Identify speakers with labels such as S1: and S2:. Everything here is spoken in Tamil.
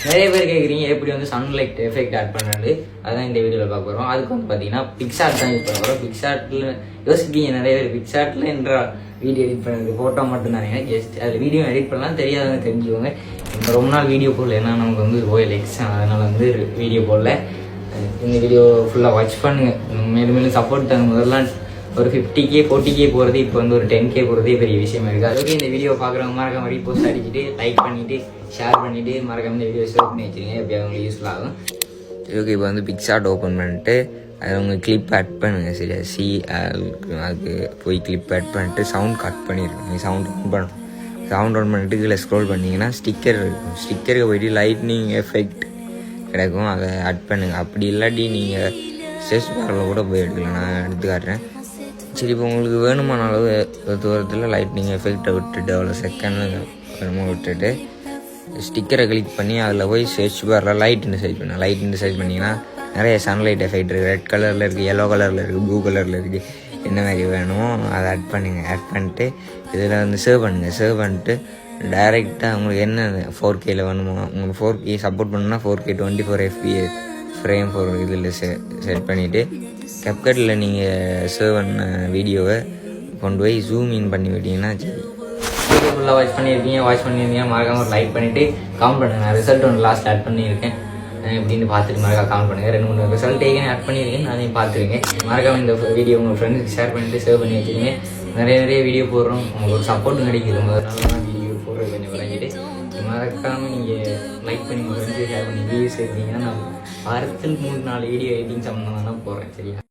S1: நிறைய பேர் கேட்குறீங்க எப்படி வந்து சன்லைட் எஃபெக்ட் ஆட் பண்ணுறது, அதான் இந்த வீடியோவில் பார்க்க போகிறோம். அதுக்கு வந்து பார்த்தீங்கன்னா பிக்சார்ட் தான் யூஸ் பண்ண போகிறோம். பிக்சார்ட்டில் யோசிப்பீங்க நிறைய பேர், பிக்சார்ட்டில் என்ற வீடியோ எடிட் பண்ணுறது ஃபோட்டோ மட்டும் தானே, ஜஸ்ட் அதில் வீடியோ எடிட் பண்ணலாம், தெரியாதவங்க தெரிஞ்சுக்கோங்க. இப்போ ரொம்ப நாள் வீடியோ போடல, ஏன்னா நமக்கு வந்து ரோயல் எக்ஸாம், அதனால் வந்து வீடியோ போடல. இந்த வீடியோ ஃபுல்லாக வாட்ச் பண்ணுங்கள், மேலும் மேலும் சப்போர்ட் தாங்க. முதல்ல ஒரு 50K 40K போகிறது, இப்போ வந்து ஒரு 10K போகிறதே பெரிய விஷயமா இருக்குது. அதுக்கு இந்த வீடியோ பார்க்குறவங்க மறக்காம ரீபோஸ்ட் அடிச்சுட்டு லைக் பண்ணிவிட்டு ஷேர் பண்ணிவிட்டு மறக்காம இந்த வீடியோ சேவ் பண்ணி வச்சுருங்க, எப்படியா உங்களுக்கு யூஸ்ஃபுல் ஆகும். ஓகே, இப்போ வந்து பிக்சார்ட் ஓப்பன் பண்ணிட்டு அதை உங்கள் கிளிப் ஆட் பண்ணுங்கள். சரியா, அதுக்கு போய் கிளிப் ஆட் பண்ணிட்டு சவுண்ட் கட் பண்ணிடுங்க. நீங்கள் சவுண்ட் ஆன் பண்ணணும். சவுண்ட் ஆன் பண்ணிட்டு கீழே ஸ்க்ரோல் பண்ணிங்கன்னா ஸ்டிக்கர் இருக்கும். ஸ்டிக்கருக்கு போய்ட்டு லைட்னிங் எஃபெக்ட் கிடைக்கும், அதை ஆட் பண்ணுங்கள். அப்படி இல்லாட்டி நீங்கள் ஸ்டெச் பாரில் கூட போய் எடுக்கலாம், நான் எடுத்து காட்டுறேன். சரி, இப்போ உங்களுக்கு வேணுமான அளவு தூரத்தில் லைட்னிங் எஃபெக்டை விட்டுட்டு அவ்வளோ செகண்டில் வேணுமோ விட்டுட்டு ஸ்டிக்கரை கிளிக் பண்ணி அதில் போய் சர்ச் பாரில் லைட்னு சர்ச் பண்ணலாம். லைட்னு சர்ச் பண்ணிங்கன்னா நிறைய சன்லைட் எஃபெக்ட் இருக்குது. ரெட் கலரில் இருக்குது, எல்லோ கலரில் இருக்குது, ப்ளூ கலரில் இருக்குது. என்ன மாதிரி வேணுமோ அதை ஆட் பண்ணுங்கள். ஆட் பண்ணிட்டு இதில் வந்து சேவ் பண்ணுங்கள். சேவ் பண்ணிட்டு டைரெக்டாக உங்களுக்கு என்ன 4Kயில் வேணுமோ, உங்களுக்கு 4K சப்போர்ட் பண்ணணும்னா 4K 24 FPS ஃப்ரேம் 4 இதில் செட் பண்ணிவிட்டு கேப்கட்டில் நீங்கள் சேவ் பண்ண வீடியோவை கொண்டு போய் ஜூம் இன் பண்ணி விட்டீங்கன்னா சரி. வீடியோ ஃபுல்லாக வாட்ச் பண்ணியிருந்தீங்கன்னா மறக்காம ஒரு லைக் பண்ணிவிட்டு கமெண்ட் பண்ணுங்கள். நான் ரிசல்ட் ஒன்று லாஸ்ட் ஆட் பண்ணியிருக்கேன், எப்படின்னு பார்த்துட்டு மறக்காம கமெண்ட் பண்ணுங்கள். 2-3 ரிசல்ட் ஏற்கனவே ஆட் பண்ணியிருக்கேன், அதையும் பார்த்துருங்க. மறக்காம இந்த வீடியோ உங்கள் ஃப்ரெண்ட்ஸுக்கு ஷேர் பண்ணிவிட்டு சேவ் பண்ணி வச்சுருங்க. நிறைய வீடியோ போடுறோம், உங்களுக்கு ஒரு சப்போர்ட் கிடைக்குது. முதல்ல வீடியோ போடுறது கொஞ்சம் விளங்கிட்டு மறக்காமல் நீங்கள் லைக் பண்ணி உங்கள் ஃப்ரெண்ட்ஸுக்கு ஷேர் பண்ணி வியூஸ் எடுத்தீங்கன்னா நான் வாரத்தில் 3-4 வீடியோ எடிட்டிங் சம்மந்தமாக தான் போடுறேன். சரியா?